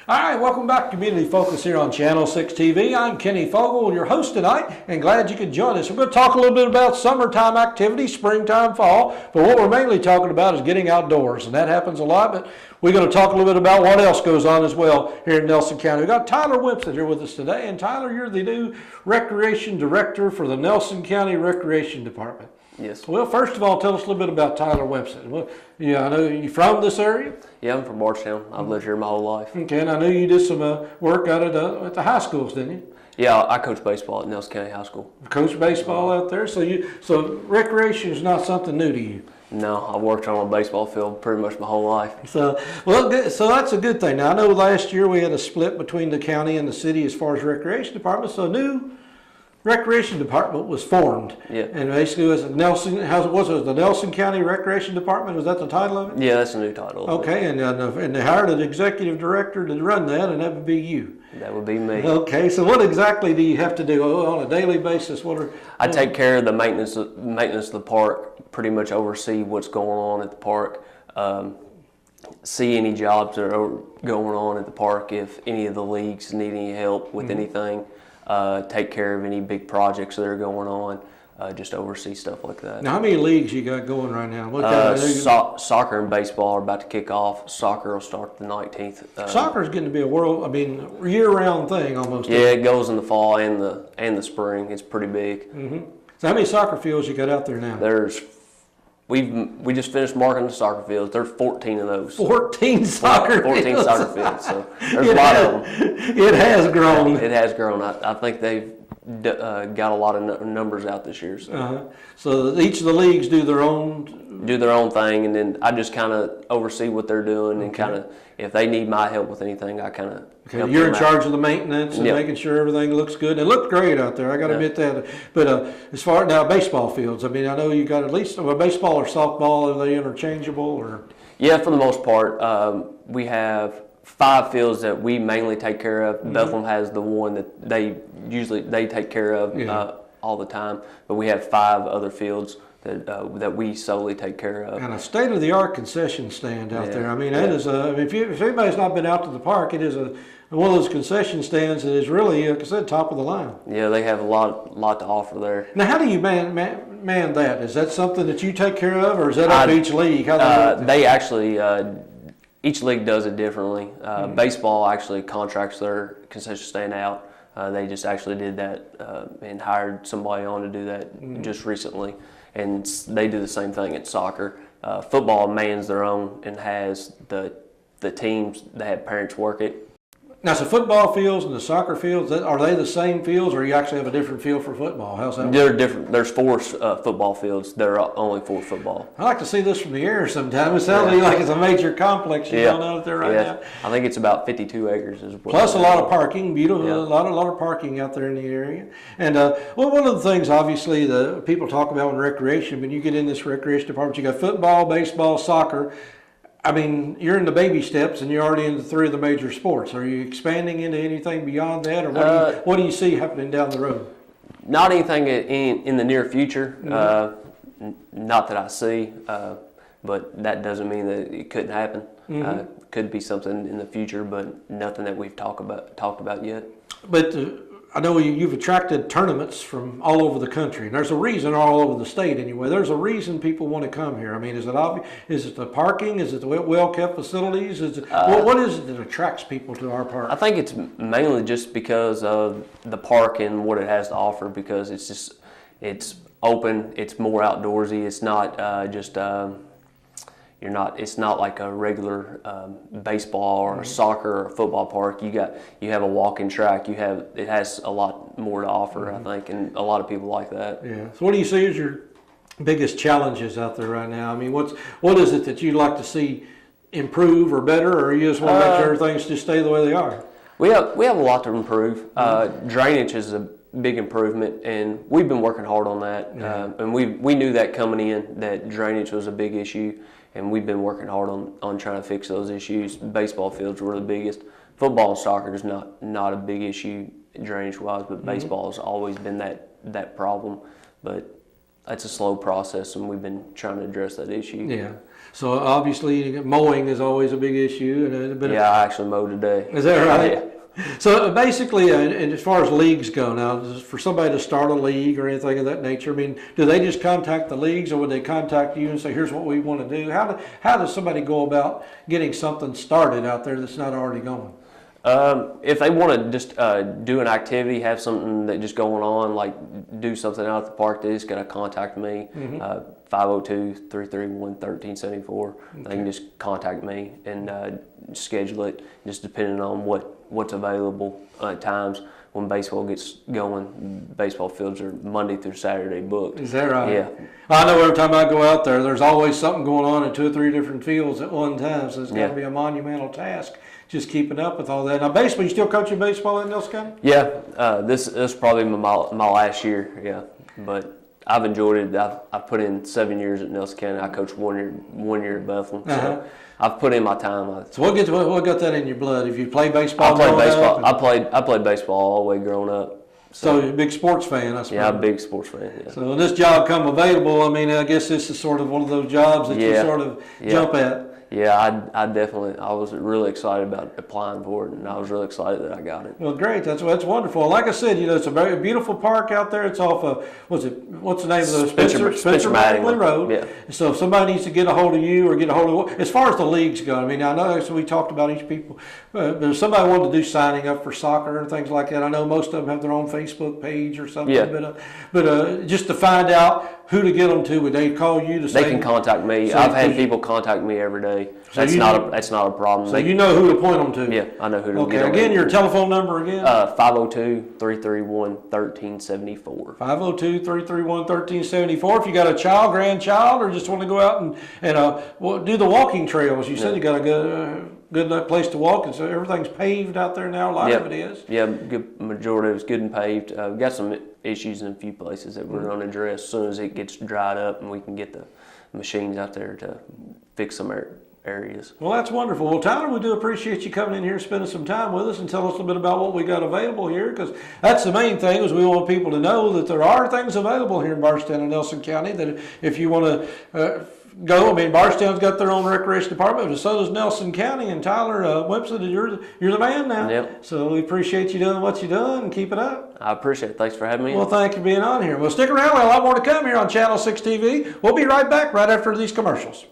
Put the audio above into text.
All right, welcome back to Community Focus here on Channel 6 TV. I'm Kenny Fogle, your host tonight, and glad you could join us. We're going to talk a little bit about summertime activities, springtime, fall, but what we're mainly talking about is getting outdoors, and that happens a lot, but we're going to talk a little bit about what else goes on as well here in Nelson County. We've got Tyler Wimpsett here with us today, and Tyler, you're the new Recreation Director for the Nelson County Recreation Department. Yes. Well, first of all, tell us a little bit about Tyler Wimpsett. Well, yeah, I know you're from this area. Yeah, I'm from Bardstown. I've lived here my whole life. Okay, and I know you did some work out at the high schools, didn't you? Yeah, I coach baseball at Nelson County High School. Coach baseball out there, so recreation is not something new to you. No, I've worked on a baseball field pretty much my whole life. So that's a good thing. Now I know last year we had a split between the county and the city as far as recreation department. So a new recreation department was formed. Yeah. And basically it was the Nelson County Recreation Department? Was that the title of it? Yeah, that's a new title. Okay, and they hired an executive director to run that, and that would be you. That would be me. Okay, so what exactly do you have to do on a daily basis? I take care of the maintenance of the park, pretty much oversee what's going on at the park, see any jobs that are going on at the park, if any of the leagues need any help with anything, take care of any big projects that are going on, just oversee stuff like that. Now, how many leagues you got going right now? Soccer and baseball are about to kick off. Soccer will start the 19th. Soccer is getting to be a year-round thing almost. Yeah, it goes in the fall and the spring. It's pretty big. Mm-hmm. So how many soccer fields you got out there now? We just finished marking the soccer fields. There's 14 of those. 14 soccer 14 fields. soccer fields. So there's a lot of them. It has grown. It has grown. I think they've got a lot of numbers out this year. So. So each of the leagues do their own thing, and then I just kind of oversee what they're doing, and kind of if they need my help with anything, I kind of. Okay, you're in charge of the maintenance and making sure everything looks good. It looked great out there. I got to admit that. But as far as now baseball fields, I mean, I know you got at least baseball or softball. Are they interchangeable or? Yeah, for the most part, we have 5 fields that we mainly take care of. Mm-hmm. Bethlehem has the one that they take care of all the time, but we have 5 other fields that we solely take care of. And a state-of-the-art concession stand out there. I mean, that is if anybody's not been out to the park, it is one of those concession stands that is really, like I said, top of the line. Yeah, they have a lot to offer there. Now, how do you man that? Is that something that you take care of, or is that up to each league? How they actually, each league does it differently. Baseball actually contracts their concession stand out. They just actually did that and hired somebody on to do that just recently. And they do the same thing at soccer. Football mans their own and has the teams that have parents work it. Now, so football fields and the soccer fields, are they the same fields, or you actually have a different field for football? How's that work? They're different. There's 4 football fields. There are only 4 football. I like to see this from the air sometime. It sounds like it's a major complex you got out there right now. I think it's about 52 acres. Plus a lot of parking, beautiful, a lot of parking out there in the area. And one of the things, obviously, the people talk about in recreation, when you get in this recreation department, you got football, baseball, soccer. I mean, you're in the baby steps, and you're already into 3 of the major sports. Are you expanding into anything beyond that, or what do you see happening down the road? Not anything in the near future. Not that I see, but that doesn't mean that it couldn't happen. Could be something in the future, but nothing that we've talked about yet. But I know you've attracted tournaments from all over the country, and there's a reason, all over the state anyway. There's a reason people want to come here. I mean, is it obvious? Is it the parking? Is it the well-kept facilities? Is it, what is it that attracts people to our park? I think it's mainly just because of the park and what it has to offer, because it's open, it's more outdoorsy, it's not it's not like a regular baseball or soccer or football park. You have a walking track. It has a lot more to offer, I think, and a lot of people like that. Yeah. So what do you see as your biggest challenges out there right now? I mean, what is it that you'd like to see improve or better, or you just want to make sure things just stay the way they are? We have a lot to improve. Drainage is a big improvement, and we've been working hard on that. And we knew that coming in, that drainage was a big issue. And we've been working hard on trying to fix those issues. Baseball fields were the biggest. Football and soccer is not a big issue drainage-wise, but baseball has always been that problem. But it's a slow process, and we've been trying to address that issue. Yeah. So obviously mowing is always a big issue. Yeah, I actually mowed today. Is that right? Yeah. So basically, and as far as leagues go now, for somebody to start a league or anything of that nature, I mean, do they just contact the leagues, or would they contact you and say, here's what we want to do? How does somebody go about getting something started out there that's not already going? If they want to just do an activity, have something that just going on, like do something out at the park, they just got to contact me, 502-331-1374. They can just contact me and schedule it, just depending on what's available at times. When baseball gets going, baseball fields are Monday through Saturday booked. Is that right? Yeah. I know every time I go out there, there's always something going on in 2 or 3 different fields at one time, so it's got to be a monumental task just keeping up with all that. Now, baseball, you still coaching baseball in Nelson County? Yeah, this is probably my last year, yeah. But I've enjoyed it. I've put in 7 years at Nelson County. I coached 1 year at Bethlehem. So I've put in my time. So what got that in your blood? If you play baseball, I played baseball. I played baseball all the way growing up. So you're a big sports fan, I suppose. Yeah, I'm a big sports fan. Yeah. So when this job come available, I mean, I guess this is sort of one of those jobs that you sort of jump at. Yeah, I was really excited about applying for it, and I was really excited that I got it. Well, great. That's wonderful. Like I said, it's a very beautiful park out there. It's off of, what's the name of the Spencer Mattingly Road. Yeah. So if somebody needs to get a hold of you or get a hold of, as far as the leagues go, I mean, I know we talked about each people, but if somebody wanted to do signing up for soccer and things like that, I know most of them have their own Facebook page or something. Yeah. But just to find out who to get them to, would they call you to say? They can contact me. So I've had people contact me every day. So that's not a problem. So you know who to point them to? Yeah, I know who to Okay, get them. again, your telephone number again? 502-331-1374. 502-331-1374. If you got a child, grandchild, or just want to go out and do the walking trails. You said you got a good place to walk, and so everything's paved out there now. A lot of it is. Yeah, good majority of it's good and paved. We've got some issues in a few places that we're going to address as soon as it gets dried up and we can get the machines out there to fix some areas. Well, that's wonderful. Well, Tyler, we do appreciate you coming in here, spending some time with us, and tell us a little bit about what we got available here, because that's the main thing, is we want people to know that there are things available here in Bardstown and Nelson County, that if you want to go, I mean, Bardstown's got their own recreation department, but so does Nelson County, and Tyler Wempson, you're the man now. Yep. So we appreciate you doing what you're doing, and keep it up. I appreciate it. Thanks for having me. Well, thank you for being on here. Well, stick around. We have a lot more to come here on Channel 6 TV. We'll be right back right after these commercials.